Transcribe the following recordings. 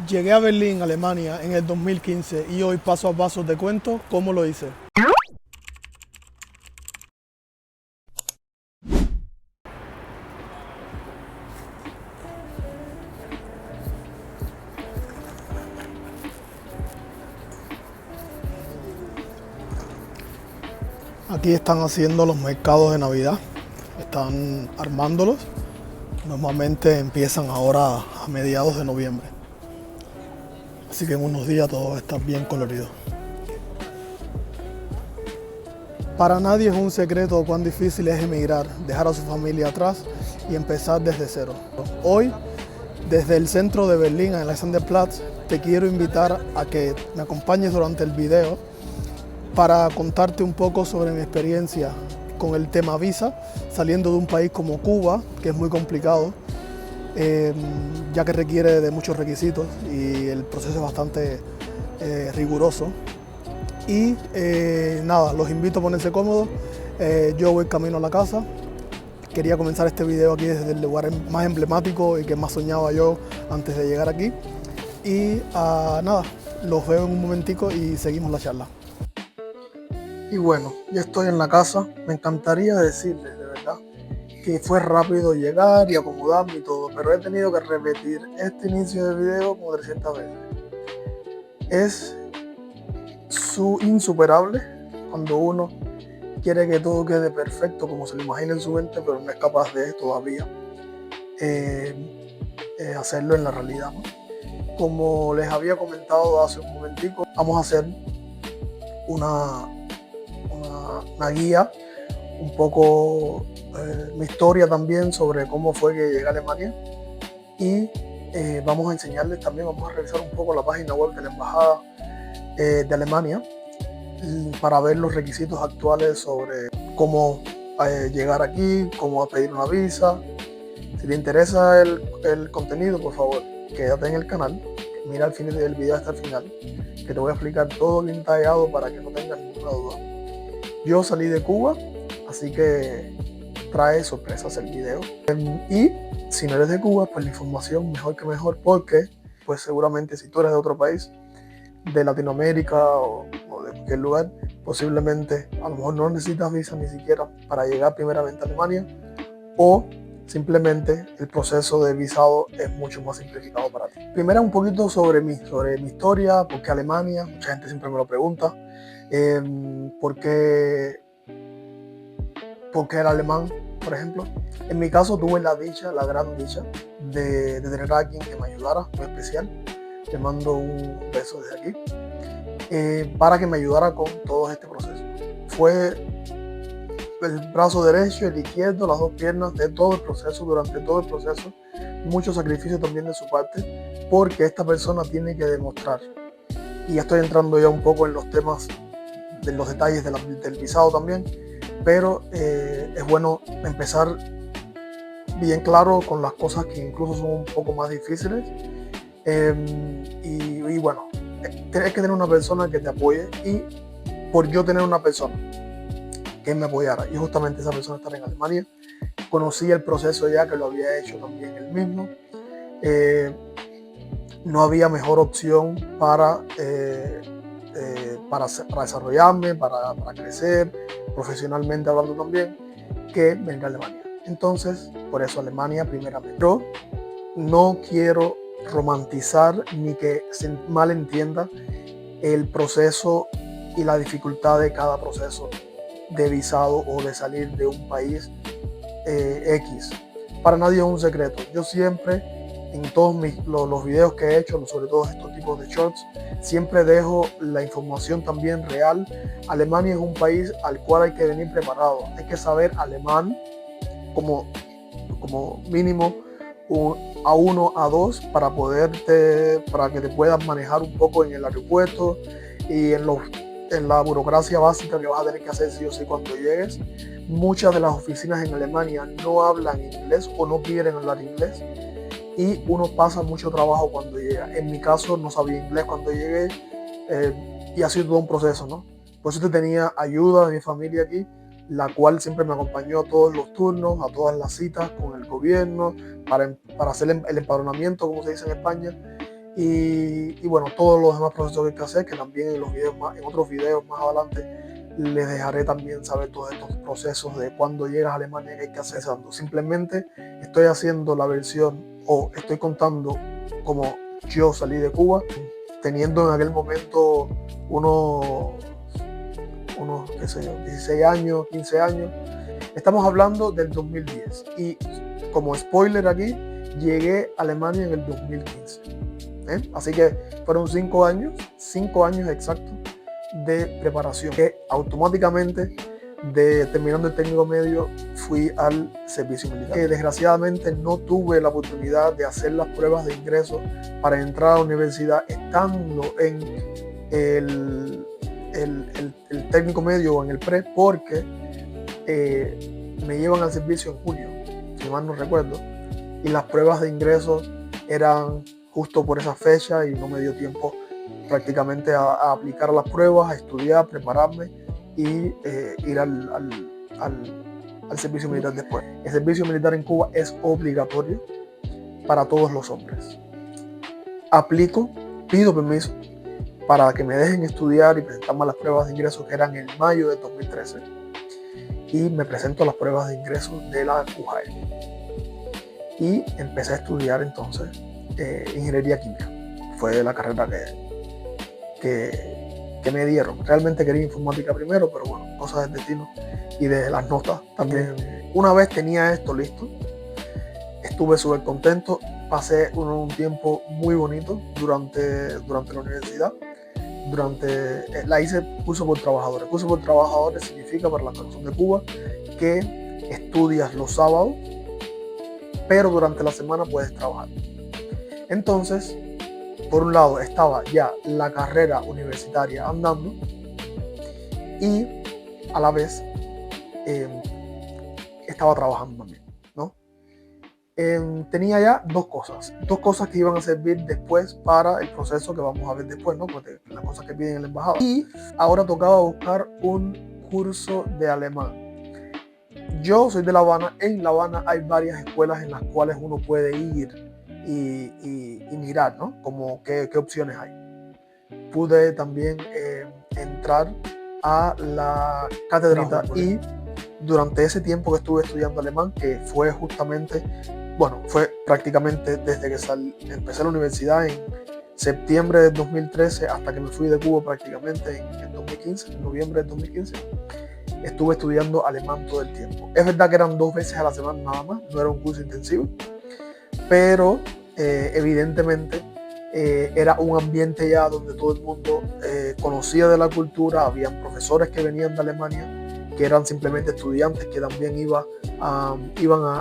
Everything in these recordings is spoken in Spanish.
Llegué a Berlín, Alemania, en el 2015 y hoy paso a paso te cuento cómo lo hice. Aquí están haciendo los mercados de Navidad, están armándolos. Normalmente empiezan ahora a mediados de noviembre, así que en unos días todo va a estar bien colorido. Para nadie es un secreto cuán difícil es emigrar, dejar a su familia atrás y empezar desde cero. Hoy, desde el centro de Berlín, en el Alexanderplatz, te quiero invitar a que me acompañes durante el video para contarte un poco sobre mi experiencia con el tema visa, saliendo de un país como Cuba, que es muy complicado, ya que requiere de muchos requisitos y el proceso es bastante riguroso. Y nada, los invito a ponerse cómodos. Yo voy camino a la casa. Quería comenzar este video aquí desde el lugar más emblemático y que más soñaba yo antes de llegar aquí. Y nada, los veo en un momentico y seguimos la charla. Y bueno, ya estoy en la casa. Me encantaría decirles de verdad que fue rápido llegar y acomodarme y todo, pero he tenido que repetir este inicio de video como 300 veces. Es insuperable cuando uno quiere que todo quede perfecto como se lo imagina en su mente, pero no es capaz de todavía hacerlo en la realidad, ¿no? Como les había comentado hace un momentico, vamos a hacer una guía, un poco mi historia también sobre cómo fue que llegué a Alemania y vamos a enseñarles también, vamos a revisar un poco la página web de la Embajada de Alemania para ver los requisitos actuales sobre cómo llegar aquí, cómo pedir una visa. Si te interesa el contenido, por favor, quédate en el canal, mira al final del video hasta el final, que te voy a explicar todo bien detallado para que no tengas ninguna duda. Yo salí de Cuba, así que trae sorpresas el video. Y si no eres de Cuba, pues la información mejor que mejor, porque pues seguramente si tú eres de otro país, de Latinoamérica o de cualquier lugar, posiblemente a lo mejor no necesitas visa ni siquiera para llegar primeramente a Alemania, o simplemente el proceso de visado es mucho más simplificado para ti. Primero un poquito sobre mi historia, por qué Alemania, mucha gente siempre me lo pregunta, por qué era alemán, por ejemplo. En mi caso tuve la gran dicha de tener a alguien que me ayudara, muy especial. Te mando un beso desde aquí, para que me ayudara con todo este proceso. Fue el brazo derecho, el izquierdo, las dos piernas de todo el proceso, durante todo el proceso, mucho sacrificio también de su parte, porque esta persona tiene que demostrar, y ya estoy entrando ya un poco en los temas, de los detalles del visado también, pero es bueno empezar bien claro con las cosas que incluso son un poco más difíciles. Y bueno, tienes que tener una persona que te apoye, y por yo tener una persona que me apoyara y justamente esa persona estar en Alemania, conocí el proceso ya que lo había hecho también él mismo. No había mejor opción para desarrollarme, para crecer profesionalmente hablando también, que venir a Alemania. Entonces, por eso Alemania primeramente. Yo no quiero romantizar ni que se malentienda el proceso y la dificultad de cada proceso de visado o de salir de un país X. Para nadie es un secreto. Yo siempre, en todos los videos que he hecho, sobre todo estos tipos de shorts, siempre dejo la información también real. Alemania es un país al cual hay que venir preparado. Hay que saber alemán como mínimo A1, A2 para que te puedas manejar un poco en el aeropuerto y en la burocracia básica que vas a tener que hacer sí o sí cuando llegues. Muchas de las oficinas en Alemania no hablan inglés o no quieren hablar inglés, y uno pasa mucho trabajo cuando llega. En mi caso no sabía inglés cuando llegué, y ha sido todo un proceso, ¿no? Por eso tenía ayuda de mi familia aquí, la cual siempre me acompañó a todos los turnos, a todas las citas con el gobierno, para hacer el empadronamiento, como se dice en España. y bueno, todos los demás procesos que hay que hacer, que también en otros videos más adelante les dejaré también saber todos estos procesos de cuando llegas a Alemania que hay que hacer. Simplemente estoy haciendo la versión, o estoy contando cómo yo salí de Cuba, teniendo en aquel momento unos qué sé yo, 16 años, 15 años. Estamos hablando del 2010 y como spoiler aquí, llegué a Alemania en el 2015. Así que fueron 5 años exactos de preparación, que automáticamente, terminando el técnico medio, fui al servicio militar. Desgraciadamente no tuve la oportunidad de hacer las pruebas de ingreso para entrar a la universidad estando en el técnico medio o en el pre, porque me llevan al servicio en junio, si mal no recuerdo, y las pruebas de ingreso eran justo por esa fecha y no me dio tiempo prácticamente a aplicar a las pruebas, a estudiar, prepararme y ir al servicio militar después. El servicio militar en Cuba es obligatorio para todos los hombres. Pido permiso para que me dejen estudiar y presentarme a las pruebas de ingreso, que eran en mayo de 2013, y me presento a las pruebas de ingreso de la QJAE y empecé a estudiar entonces ingeniería química. Fue la carrera que me dieron. Realmente quería informática primero, pero bueno, cosas del destino y de las notas también. Una vez tenía esto listo, estuve súper contento, pasé un tiempo muy bonito durante la universidad. La hice curso por trabajadores. Curso por trabajadores significa, para la Constitución de Cuba, que estudias los sábados, pero durante la semana puedes trabajar. Entonces, por un lado estaba ya la carrera universitaria andando y a la vez estaba trabajando también, ¿no? Tenía ya dos cosas que iban a servir después para el proceso que vamos a ver después, ¿no? Porque las cosas que piden en la embajada. Y ahora tocaba buscar un curso de alemán. Yo soy de La Habana. En La Habana hay varias escuelas en las cuales uno puede ir y mirar, ¿no? Como qué opciones hay. Pude también entrar a la cátedra y durante ese tiempo que estuve estudiando alemán, que fue prácticamente desde que empecé la universidad en septiembre del 2013 hasta que me fui de Cuba prácticamente en 2015, en noviembre del 2015, estuve estudiando alemán todo el tiempo. Es verdad que eran 2 veces a la semana nada más, no era un curso intensivo, pero evidentemente era un ambiente ya donde todo el mundo conocía de la cultura, habían profesores que venían de Alemania, que eran simplemente estudiantes que también iban a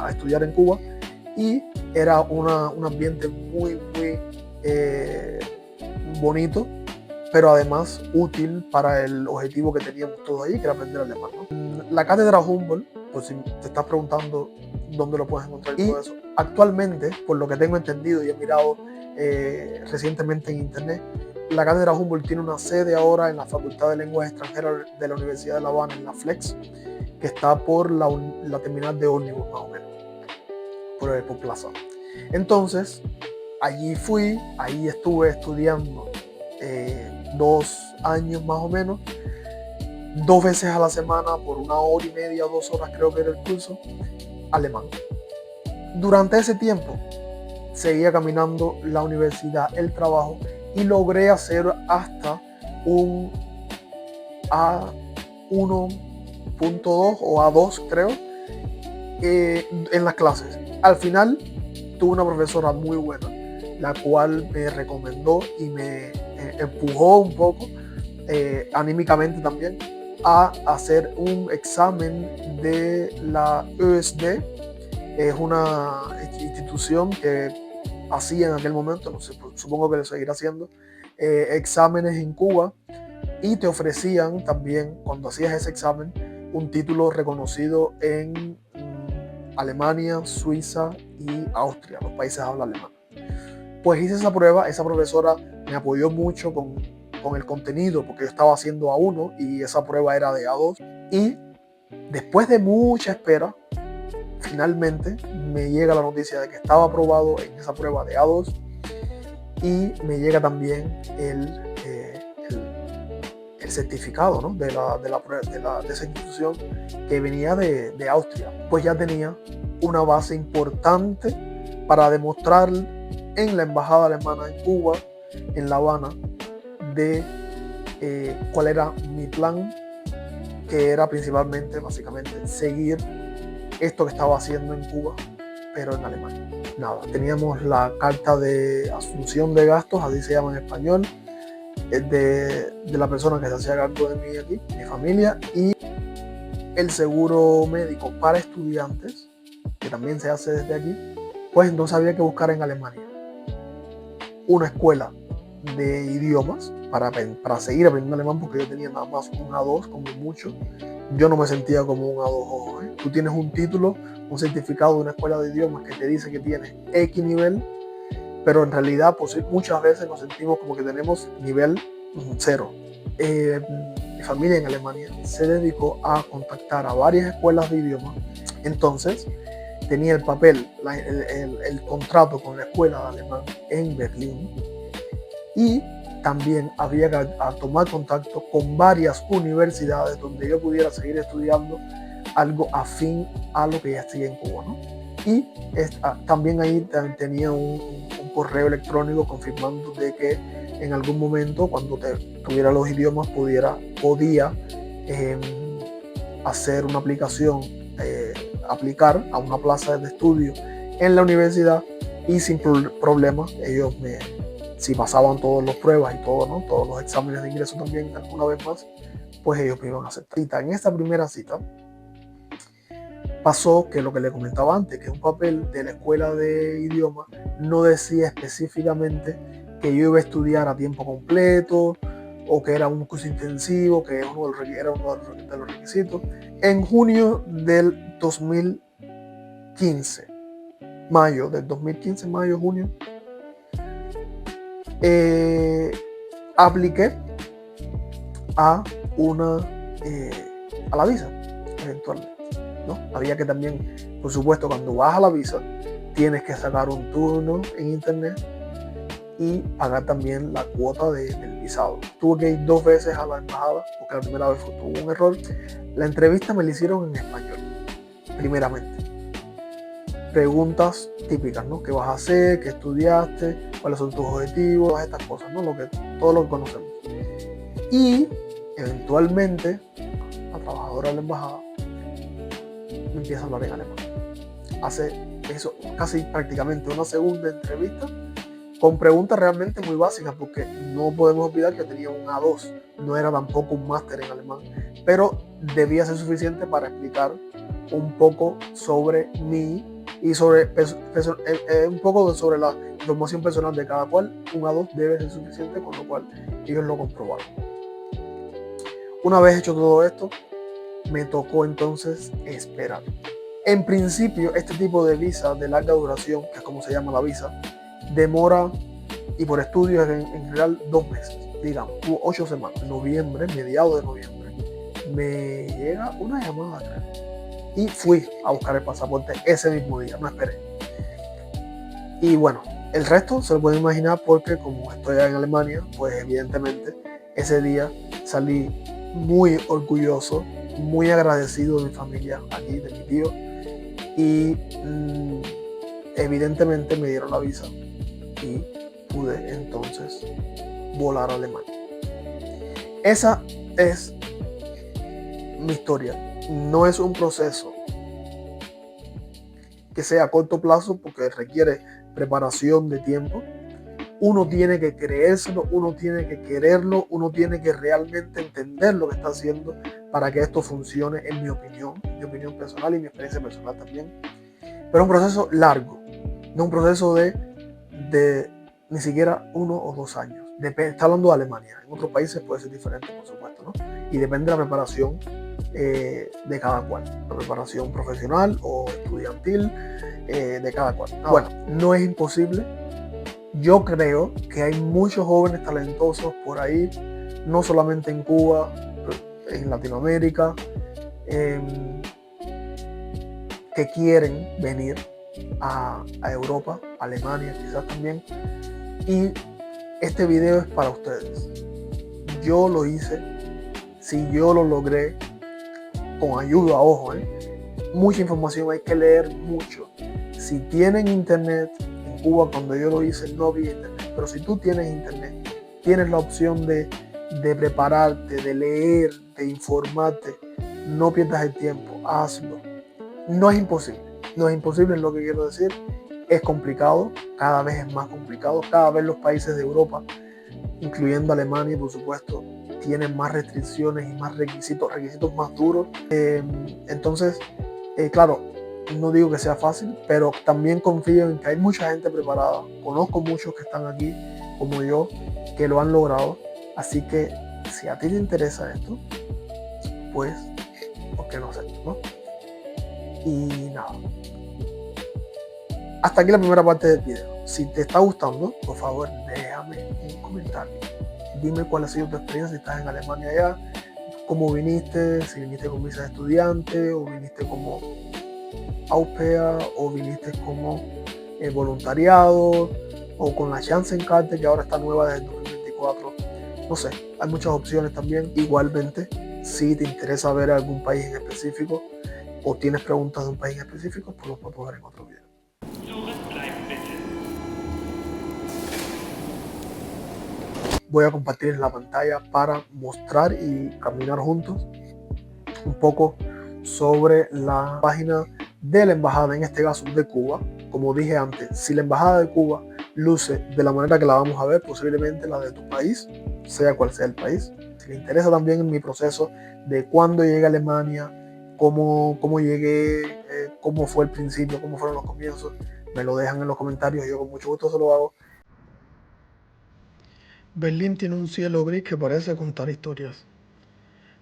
estudiar en Cuba, y era un ambiente muy bonito, pero además útil para el objetivo que teníamos todos ahí, que era aprender alemán, ¿no? La cátedra Humboldt, por si te estás preguntando dónde lo puedes encontrar y todo eso, actualmente, por lo que tengo entendido y he mirado recientemente en internet, la cátedra Humboldt tiene una sede ahora en la Facultad de Lenguas Extranjeras de la Universidad de La Habana, en la Flex, que está por la terminal de ómnibus, más o menos, por Plaza. Entonces, ahí estuve estudiando 2 años más o menos, 2 veces a la semana, por 1 hora y media, 2 horas creo que era el curso, alemán. Durante ese tiempo seguía caminando la universidad, el trabajo, y logré hacer hasta un A1.2 o A2 creo en las clases. Al final tuve una profesora muy buena, la cual me recomendó y me empujó un poco anímicamente también a hacer un examen de la ÖSD. Es una institución que hacía en aquel momento, no sé, supongo que lo seguirá haciendo, exámenes en Cuba, y te ofrecían también, cuando hacías ese examen, un título reconocido en Alemania, Suiza y Austria, los países habla alemán. Pues hice esa prueba, esa profesora me apoyó mucho con el contenido, porque yo estaba haciendo A1 y esa prueba era de A2, y después de mucha espera, finalmente me llega la noticia de que estaba aprobado en esa prueba de A2 y me llega también el certificado, ¿no? de esa institución que venía de Austria. Pues ya tenía una base importante para demostrar en la embajada alemana en Cuba, en La Habana, de cuál era mi plan, que era principalmente, básicamente, seguir esto que estaba haciendo en Cuba, pero en Alemania. Nada, teníamos la carta de asunción de gastos, así se llama en español, de la persona que se hacía cargo de mí aquí, mi familia, y el seguro médico para estudiantes, que también se hace desde aquí. Pues entonces había que buscar en Alemania una escuela de idiomas para seguir aprendiendo alemán, porque yo tenía nada más un A2 como mucho. Yo no me sentía como un A2, ¿eh? Tú tienes un título, un certificado de una escuela de idiomas que te dice que tienes X nivel, pero en realidad pues, muchas veces nos sentimos como que tenemos nivel 0. Mi familia en Alemania se dedicó a contactar a varias escuelas de idiomas. Entonces tenía el papel, el contrato con la escuela de alemán en Berlín, y también había que tomar contacto con varias universidades donde yo pudiera seguir estudiando algo afín a lo que ya estoy en Cuba, ¿no? Y también ahí tenía un correo electrónico confirmando de que en algún momento, cuando tuviera los idiomas, podía hacer una aplicación, aplicar a una plaza de estudio en la universidad, y sin problemas ellos si pasaban todas las pruebas y todo, ¿no? Todos los exámenes de ingreso también, una vez más, pues ellos me iban a aceptar. En esta primera cita pasó que lo que le comentaba antes, que un papel de la escuela de idiomas no decía específicamente que yo iba a estudiar a tiempo completo o que era un curso intensivo, que era uno de los requisitos. En junio del 2015, junio, apliqué a la visa eventualmente, ¿no? Había que también, por supuesto, cuando vas a la visa tienes que sacar un turno en internet y pagar también la cuota del visado. Tuve que ir 2 veces a la embajada porque la primera vez tuvo un error. La entrevista me la hicieron en español, primeramente. Preguntas típicas, ¿no? ¿Qué vas a hacer? ¿Qué estudiaste? ¿Cuáles son tus objetivos? Todas estas cosas, ¿no? Todo lo que conocemos. Y eventualmente la trabajadora de la embajada me empieza a hablar en alemán. Hace eso casi prácticamente una segunda entrevista con preguntas realmente muy básicas, porque no podemos olvidar que tenía un A2, no era tampoco un máster en alemán, pero debía ser suficiente para explicar un poco sobre mí y sobre un poco sobre la información personal de cada cual. Un A2 debe ser suficiente, con lo cual ellos lo comprobaron. Una vez hecho todo esto, me tocó entonces esperar. En principio, este tipo de visa de larga duración, que es como se llama la visa, demora, y por estudios en general, 2 meses, digamos, 8 semanas. Noviembre, mediados de noviembre, me llega una llamada, creo, y fui a buscar el pasaporte ese mismo día, no esperé. Y bueno, el resto se lo pueden imaginar, porque como estoy en Alemania, pues evidentemente ese día salí muy orgulloso, muy agradecido de mi familia aquí, de mi tío, y evidentemente me dieron la visa y pude entonces volar a Alemania. Esa es mi historia. No es un proceso que sea a corto plazo, porque requiere preparación de tiempo. Uno tiene que creérselo, uno tiene que quererlo, uno tiene que realmente entender lo que está haciendo para que esto funcione, en mi opinión personal y mi experiencia personal también. Pero es un proceso largo, no un proceso de ni siquiera 1 o 2 años. Está hablando de Alemania, en otros países puede ser diferente, por supuesto, ¿no? Y depende de la preparación de cada cual, la preparación profesional o estudiantil de cada cual. Bueno, no es imposible. Yo creo que hay muchos jóvenes talentosos por ahí, no solamente en Cuba, en Latinoamérica, que quieren venir a Europa, a Alemania quizás también, y Este video es para ustedes. Yo lo hice, si yo lo logré, con ayuda, ojo, mucha información, hay que leer mucho. Si tienen internet, en Cuba cuando yo lo hice no había internet, pero si tú tienes internet, tienes la opción de prepararte, de leer, de informarte, no pierdas el tiempo, hazlo. No es imposible, no es imposible, es lo que quiero decir. Es complicado, cada vez es más complicado, cada vez los países de Europa, incluyendo Alemania, por supuesto, tienen más restricciones y más requisitos más duros. Entonces, claro, no digo que sea fácil, pero también confío en que hay mucha gente preparada. Conozco muchos que están aquí, como yo, que lo han logrado. Así que si a ti te interesa esto, pues, ¿por qué no hacerlo, no? Y nada. Hasta aquí la primera parte del video. Si te está gustando, por favor, déjame un comentario. Dime cuál ha sido tu experiencia, si estás en Alemania ya, cómo viniste, si viniste con visa de estudiante, o viniste como au pair, o viniste como voluntariado, o con la Chancenkarte, que ahora está nueva desde el 2024. No sé, hay muchas opciones también. Igualmente, si te interesa ver algún país en específico, o tienes preguntas de un país en específico, pues lo podemos ver en otro video. Voy a compartir la pantalla para mostrar y caminar juntos un poco sobre la página de la embajada, en este caso de Cuba. Como dije antes, si la embajada de Cuba luce de la manera que la vamos a ver, posiblemente la de tu país, sea cual sea el país. Si le interesa también en mi proceso de cuándo llegué a Alemania, cómo llegué, cómo fue el principio, cómo fueron los comienzos, me lo dejan en los comentarios, yo con mucho gusto se lo hago. Berlín tiene un cielo gris que parece contar historias.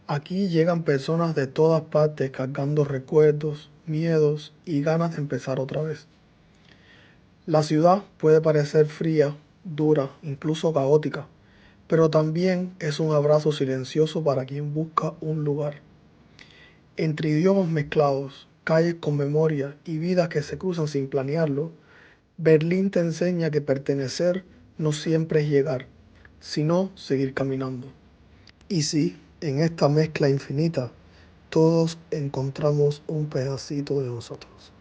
Aquí llegan personas de todas partes cargando recuerdos, miedos y ganas de empezar otra vez. La ciudad puede parecer fría, dura, incluso caótica, pero también es un abrazo silencioso para quien busca un lugar. Entre idiomas mezclados, calles con memoria y vidas que se cruzan sin planearlo, Berlín te enseña que pertenecer no siempre es llegar, sino seguir caminando. Y sí, en esta mezcla infinita, todos encontramos un pedacito de nosotros.